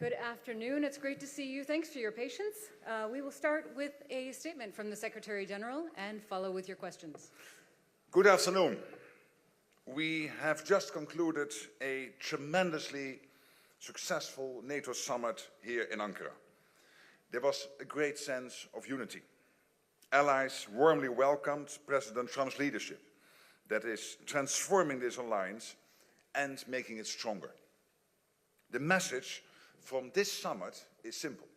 Good afternoon. It's great to see you. Thanks for your patience. We will start with a statement from the Secretary General and follow with your questions. Good afternoon. We have just concluded a tremendously successful NATO summit here in Ankara. There was a great sense of unity. Allies warmly welcomed President Trump's leadership that is transforming this alliance and making it stronger. The message from this summit is simple.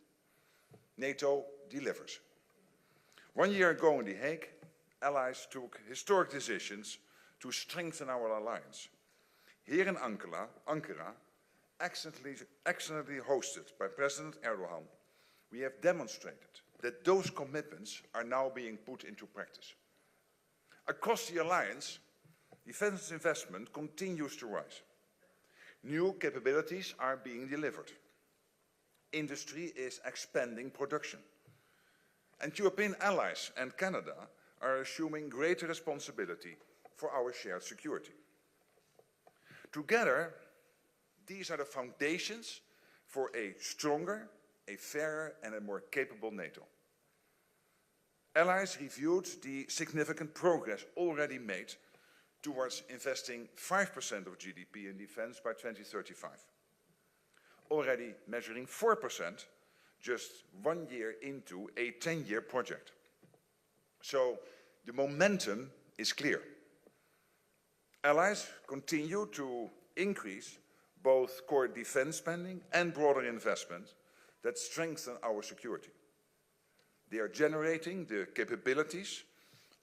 NATO delivers. 1 year ago in The Hague, allies took historic decisions to strengthen our alliance. Here in Ankara, excellently hosted by President Erdogan, we have demonstrated that those commitments are now being put into practice. Across the alliance, defense investment continues to rise. New capabilities are being delivered. Industry is expanding production. And European allies and Canada are assuming greater responsibility for our shared security. Together, these are the foundations for a stronger, a fairer and a more capable NATO. Allies reviewed the significant progress already made towards investing 5% of GDP in defense by 2035. Already measuring 4% just 1 year into a 10-year project. So the momentum is clear. Allies continue to increase both core defense spending and broader investment that strengthen our security. They are generating the capabilities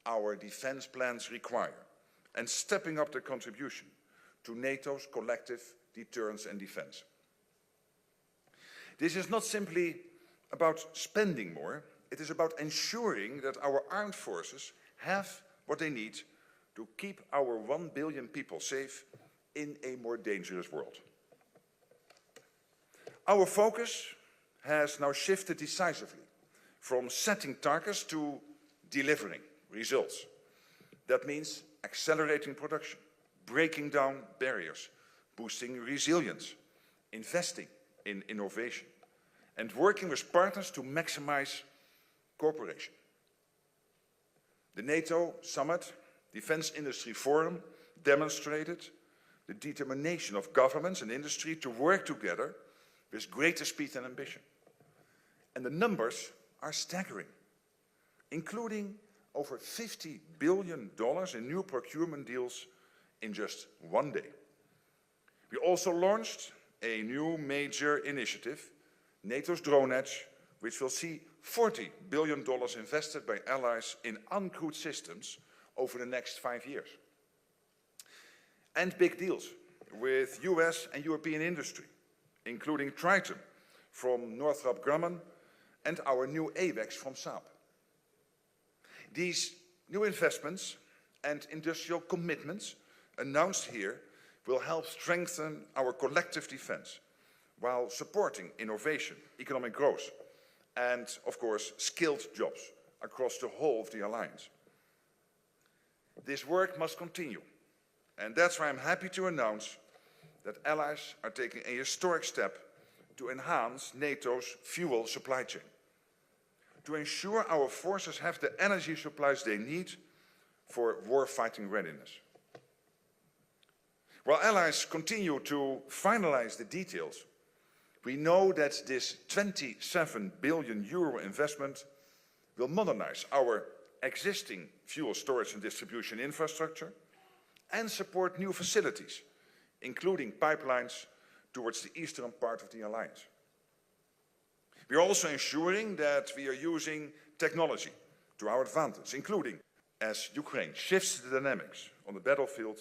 our defense plans require and stepping up their contribution to NATO's collective deterrence and defense. This is not simply about spending more, it is about ensuring that our armed forces have what they need to keep our 1 billion people safe in a more dangerous world. Our focus has now shifted decisively from setting targets to delivering results. That means accelerating production, breaking down barriers, boosting resilience, investing in innovation, and working with partners to maximize cooperation. The NATO Summit Defense Industry Forum demonstrated the determination of governments and industry to work together with greater speed and ambition. And the numbers are staggering, including over $50 billion in new procurement deals in just 1 day. We also launched a new major initiative, NATO's Drone Edge, which will see $40 billion invested by allies in uncrewed systems over the next 5 years. And big deals with US and European industry, including Triton from Northrop Grumman and our new AWACS from Saab. These new investments and industrial commitments announced here will help strengthen our collective defense while supporting innovation, economic growth, and, of course, skilled jobs across the whole of the alliance. This work must continue, and that's why I'm happy to announce that allies are taking a historic step to enhance NATO's fuel supply chain, to ensure our forces have the energy supplies they need for war-fighting readiness. While allies continue to finalize the details, we know that this 27 billion euro investment will modernize our existing fuel storage and distribution infrastructure and support new facilities, including pipelines towards the eastern part of the alliance. We are also ensuring that we are using technology to our advantage, including as Ukraine shifts the dynamics on the battlefield,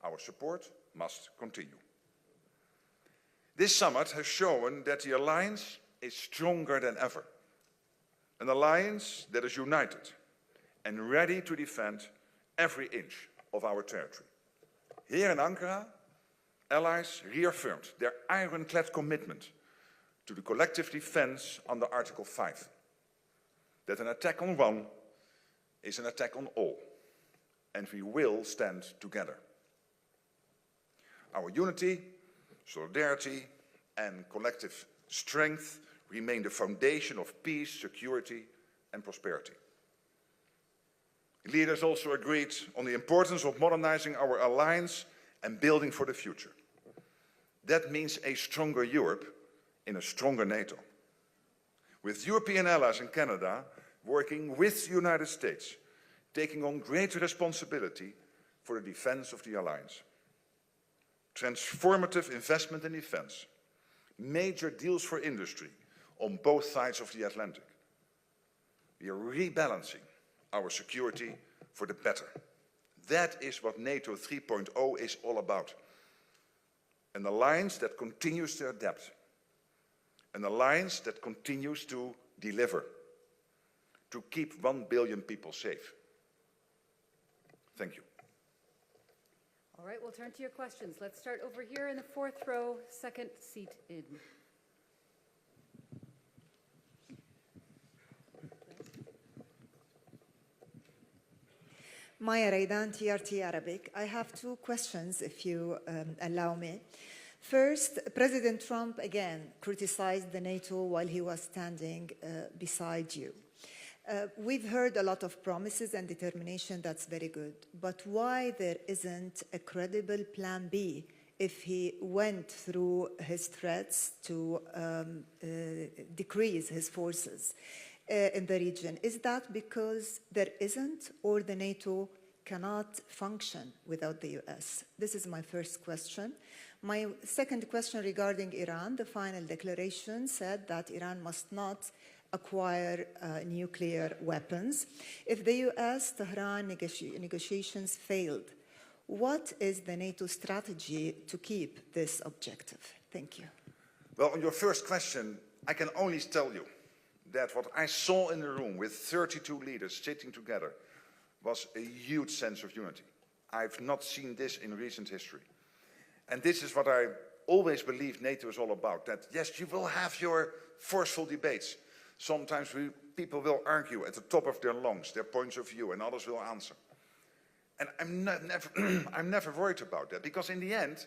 our support must continue. This summit has shown that the alliance is stronger than ever. An alliance that is united and ready to defend every inch of our territory. Here in Ankara, allies reaffirmed their ironclad commitment to the collective defense under Article 5. That an attack on one is an attack on all, and we will stand together. Our unity, solidarity, and collective Strength remain the foundation of peace, security, and prosperity. Leaders also agreed on the importance of modernizing our alliance and building for the future. That means a stronger Europe in a stronger NATO, with European allies and Canada working with the United States, taking on greater responsibility for the defense of the alliance. Transformative investment in defense, major deals for industry on both sides of the Atlantic. We are rebalancing our security for the better. That is what NATO 3.0 is all about. An alliance that continues to adapt. An alliance that continues to deliver. To keep 1 billion people safe. Thank you. All right, we'll turn to your questions. Let's start over here in the fourth row, second seat in. Maya Raidan, TRT Arabic. I have two questions, if you allow me. First, President Trump again criticized the NATO while he was standing beside you. We've heard a lot of promises and determination, that's very good. But why there isn't a credible plan B if he went through his threats to decrease his forces in the region? Is that because there isn't, or the NATO cannot function without the US? This is my first question. My second question regarding Iran, the final declaration said that Iran must not acquire nuclear weapons. If the US-Tehran negotiations failed, what is the NATO strategy to keep this objective? Thank you. Well, on your first question, I can only tell you that what I saw in the room with 32 leaders sitting together was a huge sense of unity. I've not seen this in recent history. And this is what I always believed NATO is all about, that yes, you will have your forceful debates. Sometimes people will argue at the top of their lungs, their points of view, and others will answer. And I'm never worried about that, because in the end,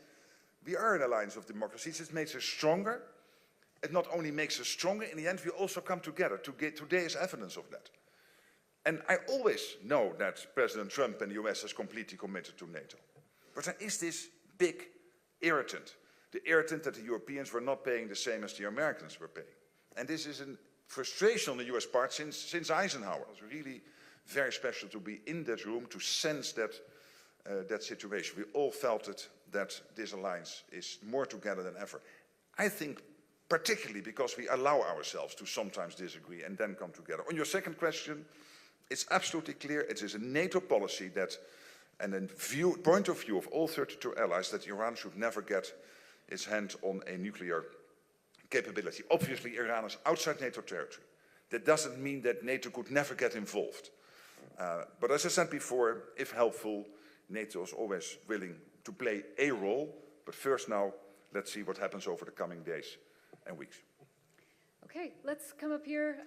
we are an alliance of democracies. It makes us stronger. It not only makes us stronger, in the end, we also come together. Today is evidence of that. And I always know that President Trump and the US is completely committed to NATO. But there is this big irritant, the irritant that the Europeans were not paying the same as the Americans were paying. And this is a frustration on the US part since Eisenhower. It was really very special to be in that room, to sense that situation. We all felt it, that this alliance is more together than ever. I think particularly because we allow ourselves to sometimes disagree and then come together. On your second question, it's absolutely clear it is a NATO policy that, and a point of view of all 32 allies, that Iran should never get its hand on a nuclear capability. Obviously, Iran is outside NATO territory. That doesn't mean that NATO could never get involved. But as I said before, if helpful, NATO is always willing to play a role. But first now, let's see what happens over the coming days and weeks. Okay, let's come up here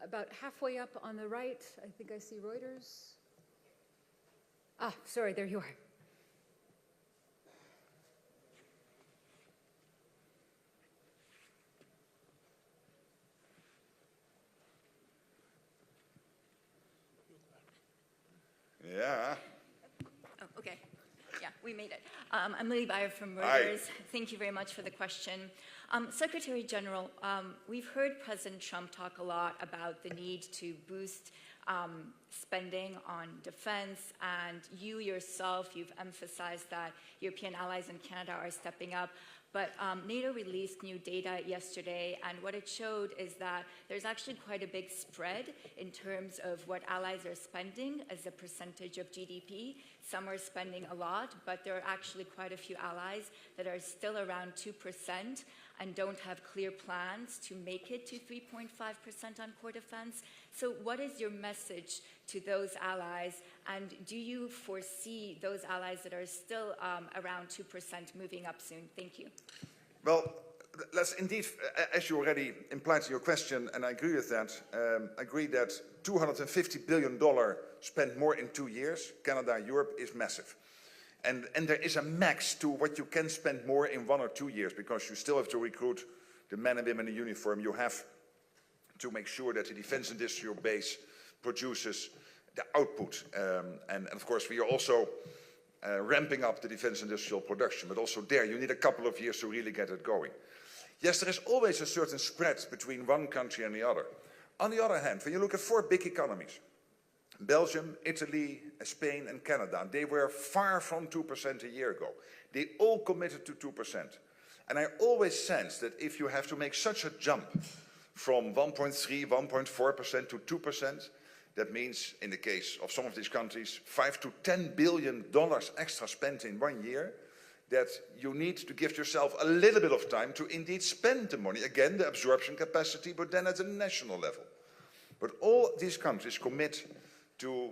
about halfway up on the right. I think I see Reuters. Ah, sorry, there you are. Yeah. Oh, okay. Yeah, we made it. I'm Lily Bayer from Reuters. Hi. Thank you very much for the question. Secretary General, we've heard President Trump talk a lot about the need to boost spending on defense, and you yourself, you've emphasized that European allies and Canada are stepping up. But NATO released new data yesterday, and what it showed is that there's actually quite a big spread in terms of what allies are spending as a percentage of GDP. Some are spending a lot, but there are actually quite a few allies that are still around 2% and don't have clear plans to make it to 3.5% on core defense. So what is your message to those allies, and do you foresee those allies that are still around 2% moving up soon? Thank you. Well, let's indeed, as you already implied in your question, and I agree with that, agree that $250 billion spent more in 2 years, Canada, Europe, is massive. And there is a max to what you can spend more in 1 or 2 years, because you still have to recruit the men and women in uniform, you have to make sure that the defense industrial base produces the output. And of course, we are also ramping up the defense industrial production, but also there you need a couple of years to really get it going. Yes, there is always a certain spread between one country and the other. On the other hand, when you look at 4 big economies, Belgium, Italy, Spain and Canada, they were far from 2% a year ago. They all committed to 2%. And I always sense that if you have to make such a jump from 1.3, 1.4% to 2%, that means, in the case of some of these countries, $5 to $10 billion extra spent in 1 year, that you need to give yourself a little bit of time to indeed spend the money. Again, the absorption capacity, but then at a national level. But all these countries commit to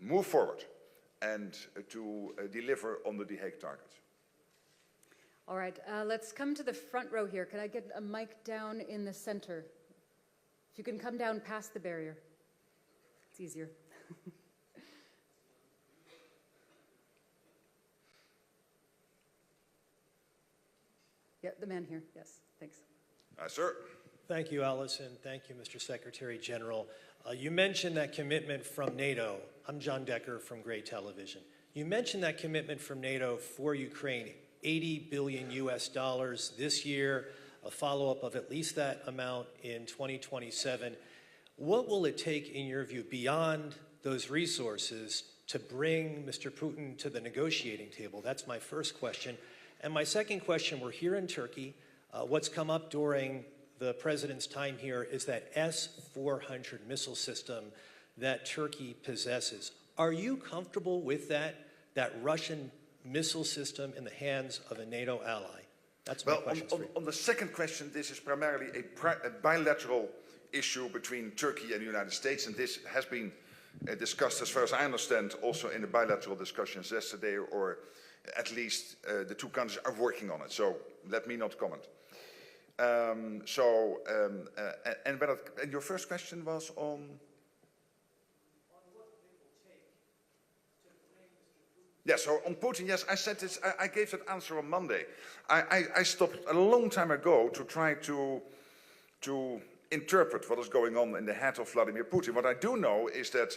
move forward and to deliver on the The Hague targets. All right, let's come to the front row here. Can I get a mic down in the center? If you can come down past the barrier. It's easier. Yeah, the man here, yes, thanks. Sir. Thank you, Alison. Thank you, Mr. Secretary General. You mentioned that commitment from NATO. I'm John Decker from Gray Television. You mentioned that commitment from NATO for Ukraine, $80 billion this year, a follow-up of at least that amount in 2027. What will it take, in your view, beyond those resources to bring Mr. Putin to the negotiating table? That's my first question. And my second question, we're here in Turkey. What's come up during the president's time here is that S-400 missile system that Turkey possesses. Are you comfortable with that Russian missile system in the hands of a NATO ally? That's my question. On the second question, this is primarily a bilateral issue between Turkey and the United States, and this has been discussed, as far as I understand, also in the bilateral discussions yesterday, or at least the two countries are working on it. So let me not comment. And your first question was on? What it will take to bring Mr. Putin. Yeah, so on Putin, yes, I said this, I gave that answer on Monday. I stopped a long time ago to try to interpret what is going on in the head of Vladimir Putin. What I do know is that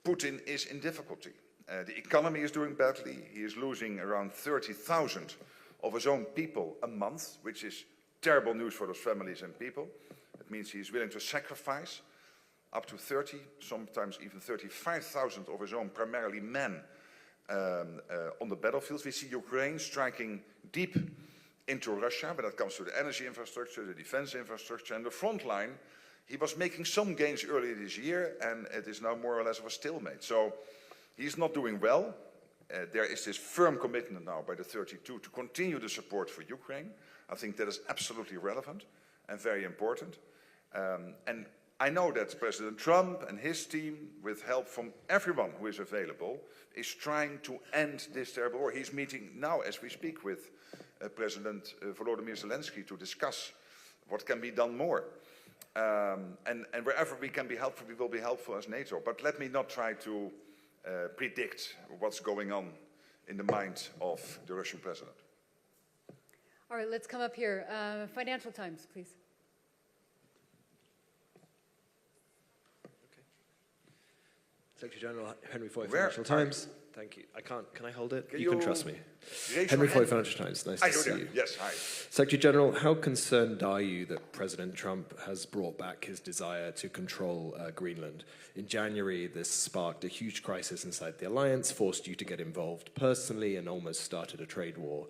Putin is in difficulty. The economy is doing badly. He is losing around 30,000 of his own people a month, which is terrible news for those families and people. It means he is willing to sacrifice up to 30, sometimes even 35,000 of his own, primarily men, on the battlefields. We see Ukraine striking deep into Russia when it comes to the energy infrastructure, the defense infrastructure, and the front line. He was making some gains earlier this year, and it is now more or less of a stalemate. So he's not doing well. There is this firm commitment now by the 32 to continue the support for Ukraine. I think that is absolutely relevant and very important. And I know that President Trump and his team, with help from everyone who is available, is trying to end this terrible war. He's meeting now, as we speak, with President Volodymyr Zelensky to discuss what can be done more. And wherever we can be helpful, we will be helpful as NATO. But let me not try to predict what's going on in the mind of the Russian president. All right, let's come up here. Financial Times, please. Secretary General Henry Foy, Financial Times. Thank you. Can I hold it? Can you can trust me. Raise Henry your Foy, hand? Financial Times. Nice to see you. Yes, hi. Secretary General, how concerned are you that President Trump has brought back his desire to control Greenland? In January, this sparked a huge crisis inside the alliance, forced you to get involved personally, and almost started a trade war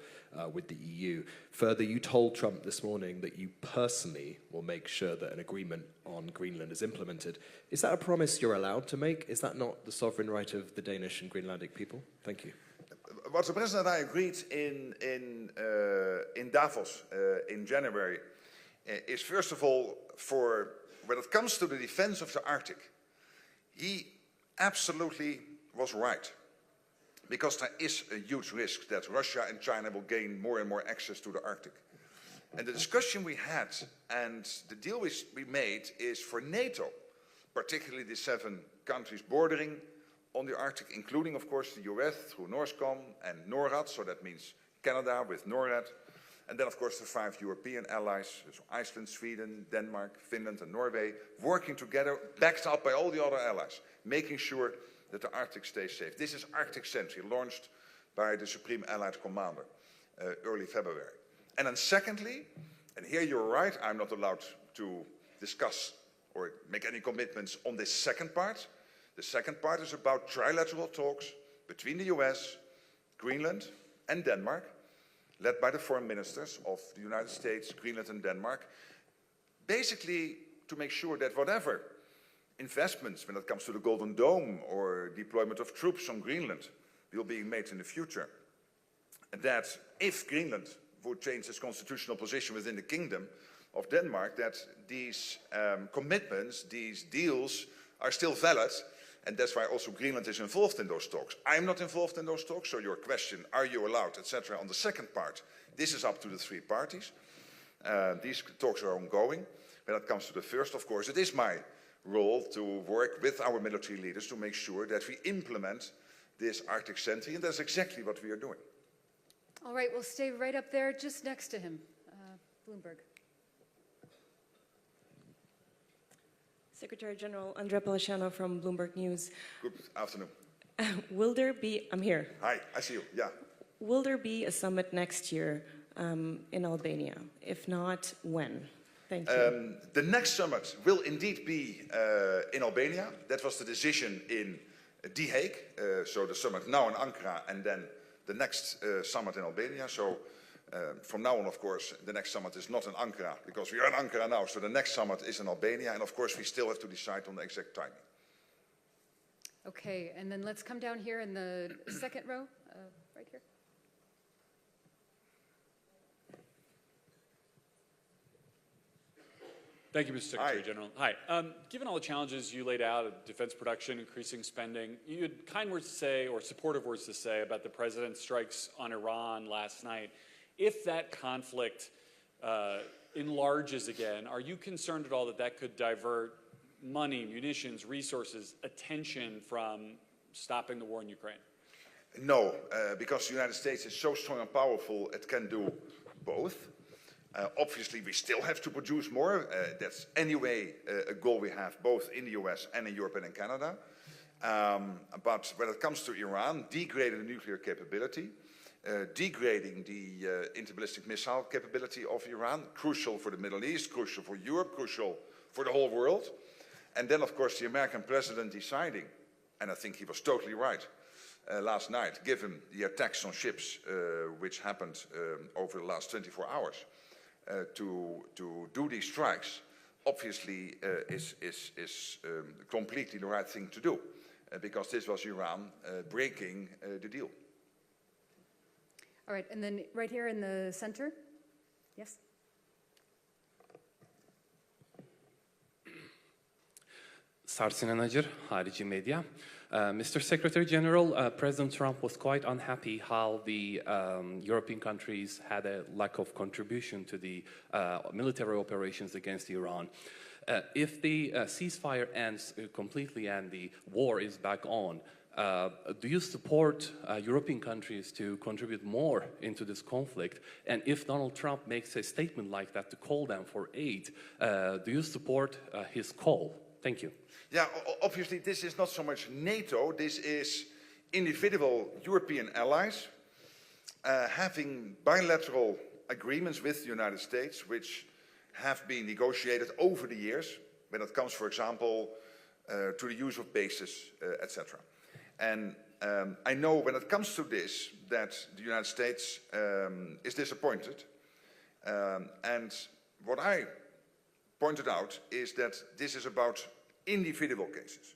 with the EU. Further, you told Trump this morning that you personally will make sure that an agreement on Greenland is implemented. Is that a promise you're allowed to make? Is that not the sovereign right of the Danish and Greenlandic people? Thank you. What the President and I agreed in Davos in January is, first of all, for when it comes to the defense of the Arctic, he absolutely was right. Because there is a huge risk that Russia and China will gain more and more access to the Arctic. And the discussion we had and the deal we made is for NATO, particularly the 7 countries bordering on the Arctic, including, of course, the US through NORSCOM and NORAD, so that means Canada with NORAD, And then, of course, the 5 European allies, so Iceland, Sweden, Denmark, Finland, and Norway, working together, backed up by all the other allies, making sure that the Arctic stays safe. This is Arctic Sentry, launched by the Supreme Allied Commander early February. And then secondly, and here you're right, I'm not allowed to discuss or make any commitments on this second part. The second part is about trilateral talks between the US, Greenland, and Denmark, led by the foreign ministers of the United States, Greenland, and Denmark, basically to make sure that whatever investments when it comes to the Golden Dome or deployment of troops on Greenland will be made in the future, that if Greenland would change its constitutional position within the Kingdom of Denmark, that these commitments, these deals are still valid, and that's why also Greenland is involved in those talks. I'm not involved in those talks, so your question, are you allowed, etc., on the second part, this is up to the 3 parties. These talks are ongoing. When it comes to the first, of course, it is my role to work with our military leaders to make sure that we implement this Arctic Sentry, and that's exactly what we are doing. All right, we'll stay right up there, just next to him. Bloomberg. Secretary General Andrea Policiano from Bloomberg News. Good afternoon. Will there be, I'm here. Hi, I see you, yeah. Will there be a summit next year in Albania? If not, when? Thank you. The next summit will indeed be in Albania. That was the decision in The Hague. So the summit now in Ankara and then the next summit in Albania. So from now on, of course, the next summit is not in Ankara because we are in Ankara now. So the next summit is in Albania. And of course, we still have to decide on the exact timing. Okay, and then let's come down here in the second row, right here. Thank you, Mr. Secretary General. Hi. Given all the challenges you laid out of defense production, increasing spending, you had kind words to say or supportive words to say about the president's strikes on Iran last night. If that conflict enlarges again, are you concerned at all that that could divert money, munitions, resources, attention from stopping the war in Ukraine? No, because the United States is so strong and powerful, it can do both. Obviously, we still have to produce more. That's anyway a goal we have both in the US and in Europe and in Canada. But when it comes to Iran, degrading the nuclear capability, degrading the interballistic missile capability of Iran, crucial for the Middle East, crucial for Europe, crucial for the whole world. And then, of course, the American president deciding, and I think he was totally right, last night, given the attacks on ships which happened over the last 24 hours, to do these strikes, obviously is completely the right thing to do, because this was Iran breaking the deal. All right, and then right here in the center. Yes? Sarsin Anajer, Harici Media. Mr. Secretary General, President Trump was quite unhappy how the European countries had a lack of contribution to the military operations against Iran. If the ceasefire ends completely and the war is back on, do you support European countries to contribute more into this conflict? And if Donald Trump makes a statement like that to call them for aid, do you support his call? Thank you. Yeah, obviously this is not so much NATO, this is individual European allies having bilateral agreements with the United States which have been negotiated over the years when it comes, for example, to the use of bases, etc. And I know when it comes to this that the United States is disappointed. And what I pointed out is that this is about individual cases,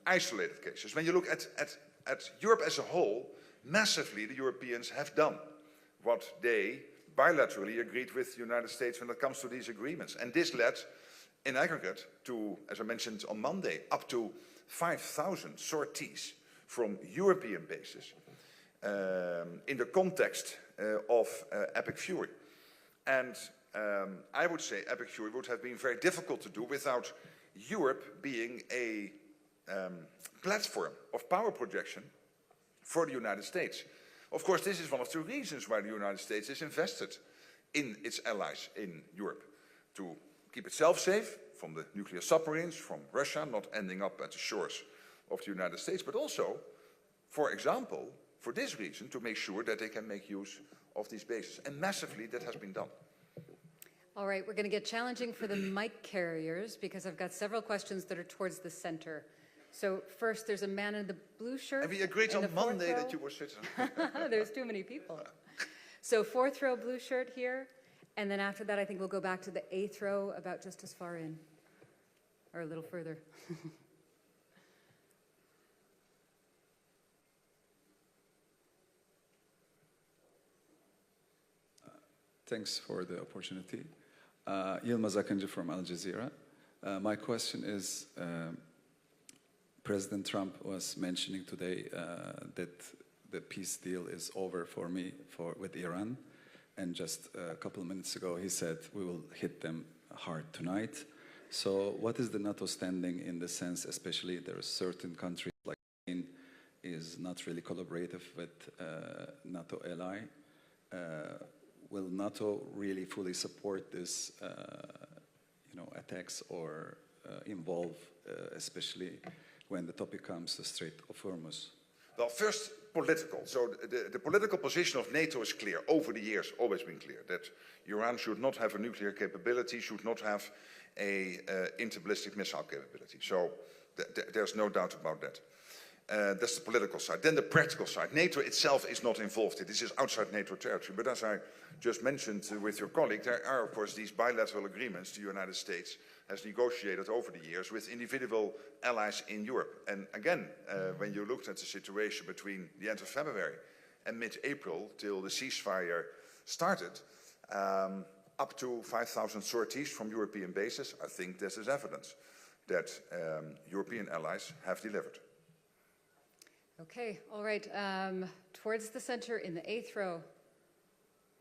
isolated cases. When you look at Europe as a whole, massively the Europeans have done what they bilaterally agreed with the United States when it comes to these agreements. And this led, in aggregate, to, as I mentioned on Monday, up to 5,000 sorties from European bases in the context of Epic Fury. And I would say Epic Fury would have been very difficult to do without Europe being a platform of power projection for the United States. Of course, this is one of the reasons why the United States is invested in its allies in Europe, to keep itself safe from the nuclear submarines, from Russia not ending up at the shores of the United States, but also, for example, for this reason, to make sure that they can make use of these bases. And massively that has been done. All right, we're going to get challenging for the mic carriers because I've got several questions that are towards the center. So first, there's a man in the blue shirt. And we agreed on Monday that you were sitting. There's too many people. So fourth row blue shirt here. And then after that, I think we'll go back to the eighth row, about just as far in, or a little further. Thanks for the opportunity. Yilmaz Akıncı from Al Jazeera. My question is, President Trump was mentioning today that the peace deal is over for me with Iran. And just a couple of minutes ago, he said, we will hit them hard tonight. So what is the NATO standing in the sense, especially there are certain countries like Spain is not really collaborative with NATO ally. Will NATO really fully support this, attacks or involve, especially when the topic comes to Strait of Hormuz? Well, first, political. So the political position of NATO is clear, over the years, always been clear, that Iran should not have a nuclear capability, should not have a interballistic missile capability. So there's no doubt about that. That's the political side. Then the practical side. NATO itself is not involved. This is outside NATO territory. But as I just mentioned with your colleague, there are, of course, these bilateral agreements the United States has negotiated over the years with individual allies in Europe. And again, when you looked at the situation between the end of February and mid-April till the ceasefire started, up to 5,000 sorties from European bases, I think this is evidence that European allies have delivered. Okay, all right. Towards the center in the eighth row.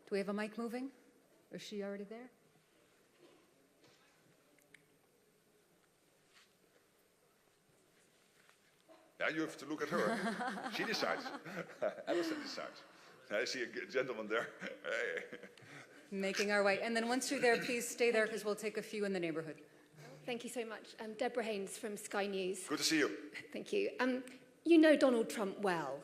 Do we have a mic moving? Is she already there? Yeah, you have to look at her. She decides. Alison decides. I see a gentleman there. Hey. Making our way. And then once you're there, please stay there because we'll take a few in the neighborhood. Thank you so much. I'm Deborah Haynes from Sky News. Good to see you. Thank you. You know Donald Trump well.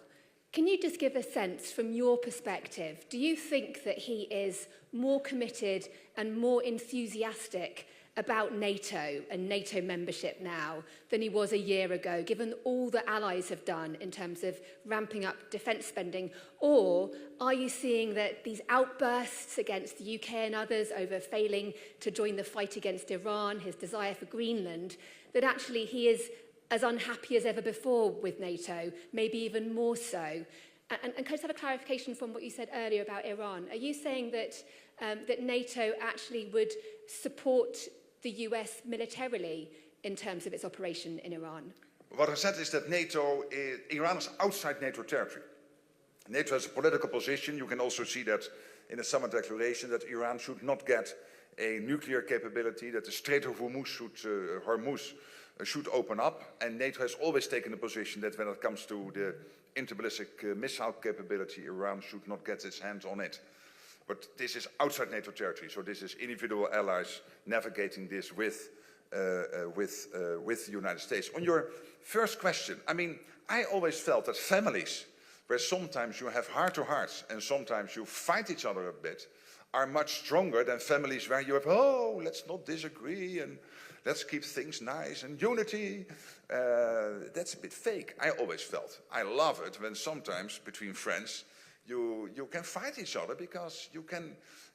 Can you just give a sense from your perspective, do you think that he is more committed and more enthusiastic about NATO and NATO membership now than he was a year ago, given all the allies have done in terms of ramping up defence spending? Or are you seeing that these outbursts against the UK and others over failing to join the fight against Iran, his desire for Greenland, that actually he is as unhappy as ever before with NATO, maybe even more so? And can I just have a clarification from what you said earlier about Iran? Are you saying that, that NATO actually would support the US militarily in terms of its operation in Iran? What I said is that Iran is outside NATO territory. NATO has a political position. You can also see that in the summit declaration that Iran should not get a nuclear capability, that the Strait of Hormuz should open up. And NATO has always taken the position that when it comes to the interballistic missile capability, Iran should not get its hands on it. But this is outside NATO territory, so this is individual allies navigating this with the United States. On your first question, I mean, I always felt that families, where sometimes you have heart-to-hearts and sometimes you fight each other a bit, are much stronger than families where you have, oh, let's not disagree and let's keep things nice and unity. That's a bit fake, I always felt. I love it when sometimes between friends you can fight each other because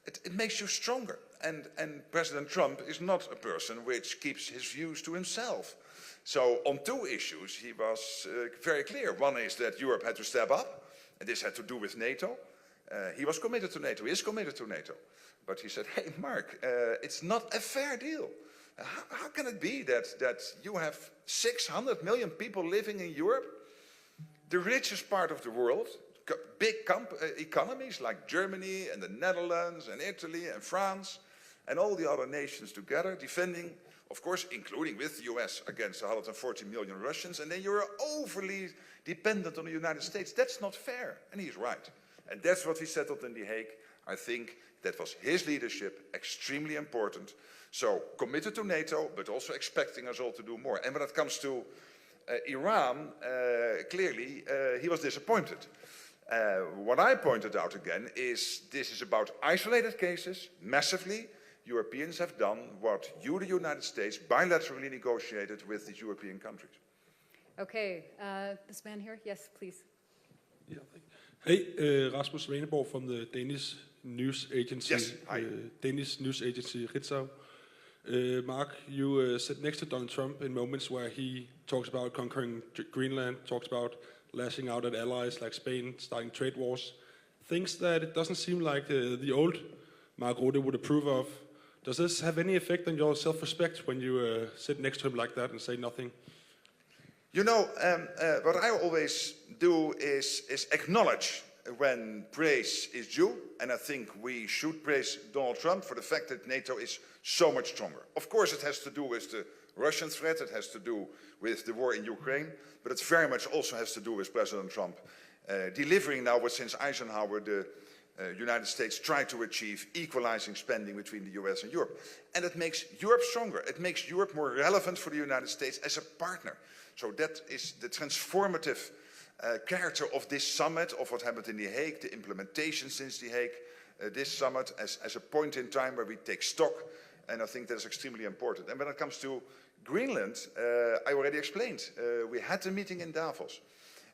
it makes you stronger. And President Trump is not a person which keeps his views to himself. So on two issues he was very clear. One is that Europe had to step up, and this had to do with NATO. He was committed to NATO, he is committed to NATO. But he said, hey, Mark, it's not a fair deal. How can it be that you have 600 million people living in Europe, the richest part of the world, big economies like Germany and the Netherlands and Italy and France, and all the other nations together defending, of course, including with the US, against 140 million Russians, and then you're overly dependent on the United States. That's not fair, and he's right. And that's what we settled in The Hague. I think that was his leadership, extremely important. So committed to NATO, but also expecting us all to do more. And when it comes to Iran, clearly he was disappointed. What I pointed out again is this is about isolated cases, massively. Europeans have done what you, the United States, bilaterally negotiated with these European countries. Okay, this man here, yes, please. Yeah, hey, Rasmus Svaneborg from the Danish news agency. Yes, hi. Danish news agency Ritzau. Mark, you sit next to Donald Trump in moments where he talks about conquering Greenland, talks about lashing out at allies like Spain, starting trade wars, things that it doesn't seem like the old Mark Rutte would approve of. Does this have any effect on your self-respect when you sit next to him like that and say nothing? You know, what I always do is acknowledge when praise is due, and I think we should praise Donald Trump for the fact that NATO is so much stronger. Of course, it has to do with the Russian threat, it has to do with the war in Ukraine, but it very much also has to do with President Trump delivering now what since Eisenhower the United States tried to achieve, equalizing spending between the US and Europe. And it makes Europe stronger. It makes Europe more relevant for the United States as a partner. So that is the transformative character of this summit, of what happened in The Hague, the implementation since The Hague, this summit as a point in time where we take stock, and I think that is extremely important. And when it comes to Greenland, I already explained, we had a meeting in Davos.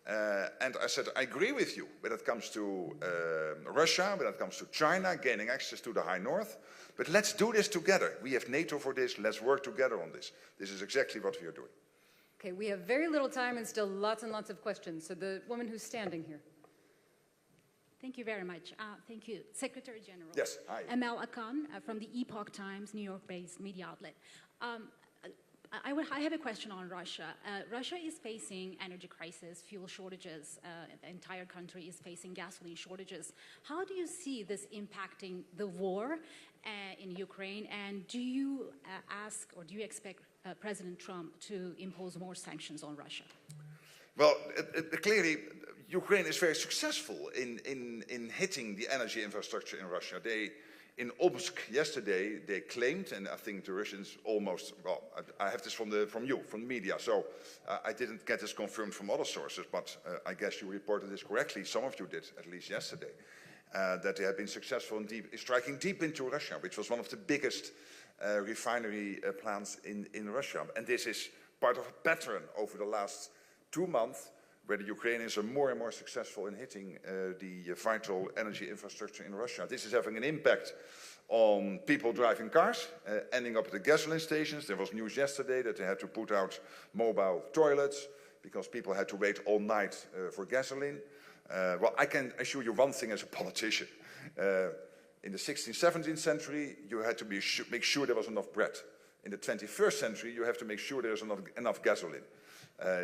And I said, I agree with you when it comes to Russia, when it comes to China, gaining access to the High North. But let's do this together. We have NATO for this. Let's work together on this. This is exactly what we are doing. Okay, we have very little time and still lots and lots of questions. So the woman who's standing here. Thank you very much. Thank you, Secretary General. Yes, hi. Amel Akan from the Epoch Times, New York-based media outlet. I have a question on Russia. Russia is facing energy crisis, fuel shortages. The entire country is facing gasoline shortages. How do you see this impacting the war in Ukraine? And do you ask or do you expect President Trump to impose more sanctions on Russia? Well, clearly, Ukraine is very successful in hitting the energy infrastructure in Russia. In Omsk yesterday, they claimed, and I think the Russians almost, well, I have this from the media, so I didn't get this confirmed from other sources, but I guess you reported this correctly, some of you did, at least yesterday, that they have been successful in striking deep into Russia, which was one of the biggest refinery plants in Russia. And this is part of a pattern over the last 2 months, where the Ukrainians are more and more successful in hitting the vital energy infrastructure in Russia. This is having an impact on people driving cars, ending up at the gasoline stations. There was news yesterday that they had to put out mobile toilets because people had to wait all night for gasoline. Well, I can assure you one thing as a politician. In the 16th, 17th century, you had to make sure there was enough bread. In the 21st century, you have to make sure there's enough gasoline.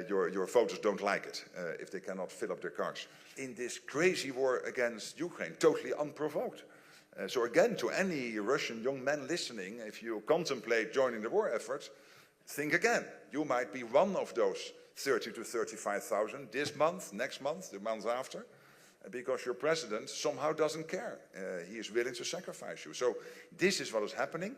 Your voters don't like it if they cannot fill up their cars. In this crazy war against Ukraine, totally unprovoked. So again, to any Russian young man listening, if you contemplate joining the war effort, think again. You might be one of those 30 to 35,000 this month, next month, the month after, because your president somehow doesn't care. He is willing to sacrifice you. So this is what is happening.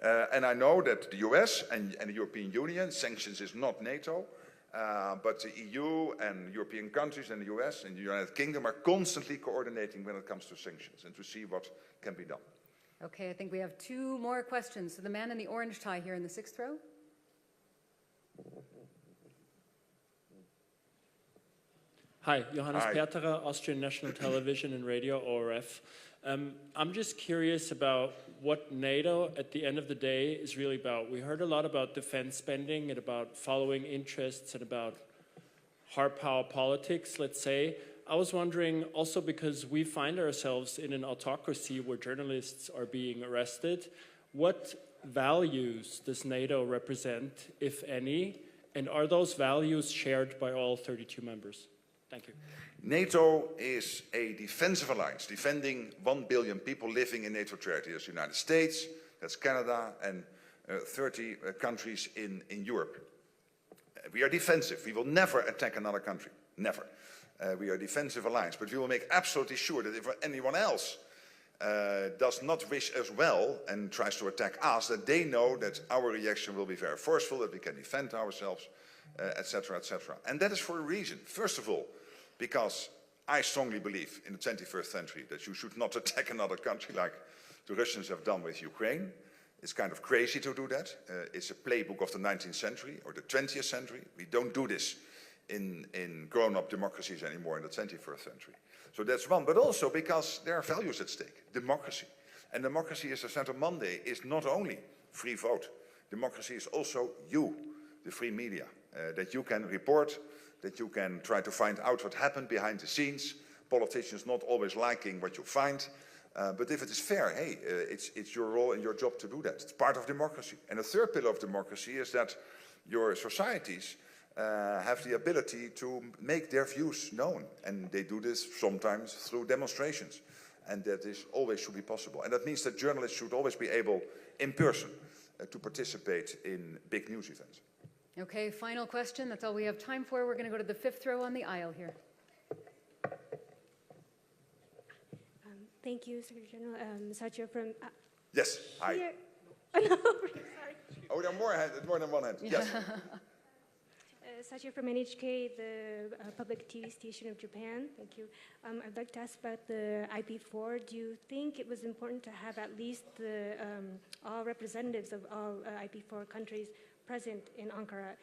And I know that the US and the European Union, sanctions is not NATO, but the EU and European countries and the US and the United Kingdom are constantly coordinating when it comes to sanctions and to see what can be done. Okay, I think we have 2 more questions. So the man in the orange tie here in the 6th row. Hi, Johannes Perterer, Austrian National Television and Radio, ORF. I'm just curious about what NATO, at the end of the day, is really about. We heard a lot about defense spending and about following interests and about hard power politics, let's say. I was wondering also because we find ourselves in an autocracy where journalists are being arrested, what values does NATO represent, if any, and are those values shared by all 32 members? Thank you. NATO is a defensive alliance, defending 1 billion people living in NATO territory. There's the United States, That's Canada and 30 countries in Europe. We are defensive. We will never attack another country. Never. We are a defensive alliance, but we will make absolutely sure that if anyone else does not wish us well and tries to attack us, that they know that our reaction will be very forceful, that we can defend ourselves, etc., etc. And that is for a reason. First of all, because I strongly believe in the 21st century that you should not attack another country like the Russians have done with Ukraine. It's kind of crazy to do that. It's a playbook of the 19th century or the 20th century. We don't do this in grown-up democracies anymore in the 21st century. So that's one, but also because there are values at stake. Democracy. And democracy, as I said on Monday, is not only free vote. Democracy is also you, the free media, that you can report, that you can try to find out what happened behind the scenes, politicians not always liking what you find, but if it is fair, hey, it's your role and your job to do that. It's part of democracy. And the third pillar of democracy is that your societies have the ability to make their views known. And they do this sometimes through demonstrations. And that is always should be possible. And that means that journalists should always be able, in person, to participate in big news events. Okay, final question. That's all we have time for. We're going to go to the fifth row on the aisle here. Thank you, Secretary General. Satya from... yes, hi. Here. Oh, no, sorry. Oh, there are more than one hand. Yes. Satya from NHK, the public TV station of Japan. Thank you. I'd like to ask about the IP4. Do you think it was important to have at least all representatives of all IP4 countries present in Ankara,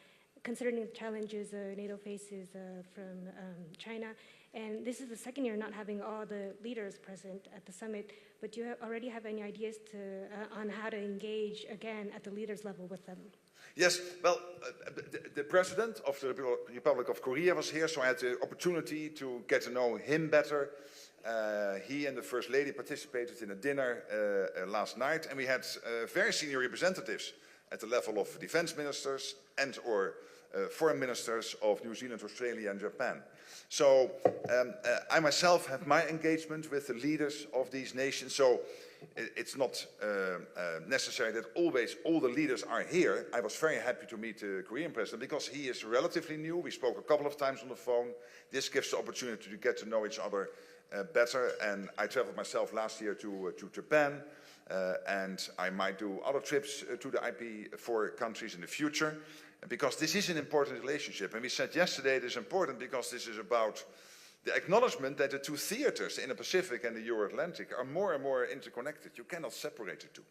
considering the challenges NATO faces from China? And this is the second year not having all the leaders present at the summit, but do you already have any ideas on how to engage again at the leaders level with them? Yes, well, the president of the Republic of Korea was here, so I had the opportunity to get to know him better. He and the First Lady participated in a dinner last night, and we had very senior representatives at the level of defense ministers and or foreign ministers of New Zealand, Australia and Japan. So I myself have my engagement with the leaders of these nations, so it's not necessary that always all the leaders are here. I was very happy to meet the Korean president because he is relatively new. We spoke a couple of times on the phone. This gives the opportunity to get to know each other better, and I traveled myself last year to Japan, and I might do other trips to the IP4 countries in the future, because this is an important relationship. And we said yesterday it is important because this is about the acknowledgement that the two theaters, the Indo-Pacific and the Euro-Atlantic, are more and more interconnected. You cannot separate the two.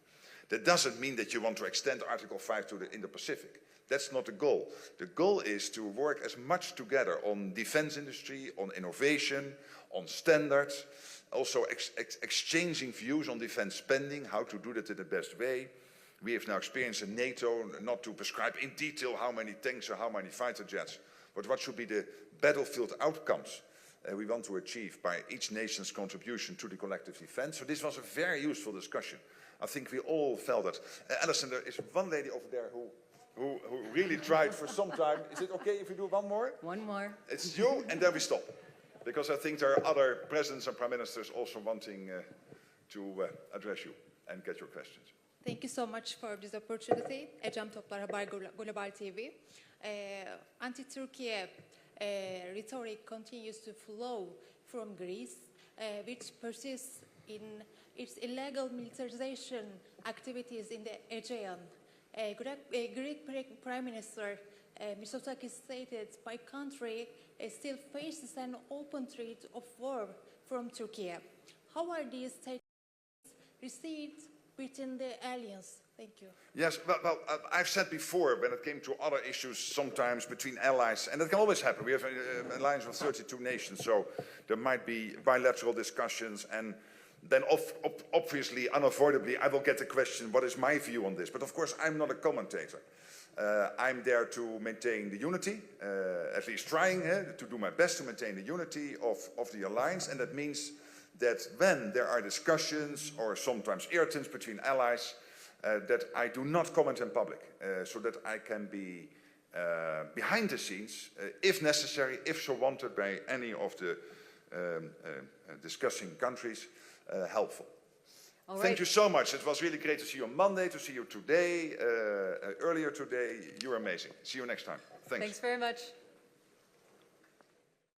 That doesn't mean that you want to extend Article 5 to the Indo-Pacific. That's not the goal. The goal is to work as much together on defense industry, on innovation, on standards, also exchanging views on defense spending, how to do that in the best way. We have now experienced in NATO not to prescribe in detail how many tanks or how many fighter jets, but what should be the battlefield outcomes we want to achieve by each nation's contribution to the collective defense. So this was a very useful discussion. I think we all felt that. Alison, there is one lady over there who really tried for some time. Is it okay if we do one more? One more. It's you, and then we stop. Because I think there are other presidents and prime ministers also wanting to address you and get your questions. Thank you so much for this opportunity. Ecem Toplar Haber Global TV. Anti-Turkey rhetoric continues to flow from Greece, which persists in its illegal militarization activities in the Aegean. Greek Prime Minister Mitsotakis stated, "My country still faces an open threat of war from Turkey." How are these statements received within the alliance? Thank you. Yes, well, I've said before, when it came to other issues, sometimes between allies, and that can always happen. We have an alliance of 32 nations, so there might be bilateral discussions, and then obviously, unavoidably, I will get the question, what is my view on this? But of course, I'm not a commentator. I'm there to maintain the unity, at least trying to do my best to maintain the unity of the alliance, and that means that when there are discussions or sometimes irritants between allies, that I do not comment in public, so that I can be behind the scenes, if necessary, if so wanted by any of the discussing countries, helpful. All Thank right. you so much. It was really great to see you on Monday, to see you today, earlier today. You were amazing. See you next time. Thanks. Thanks very much.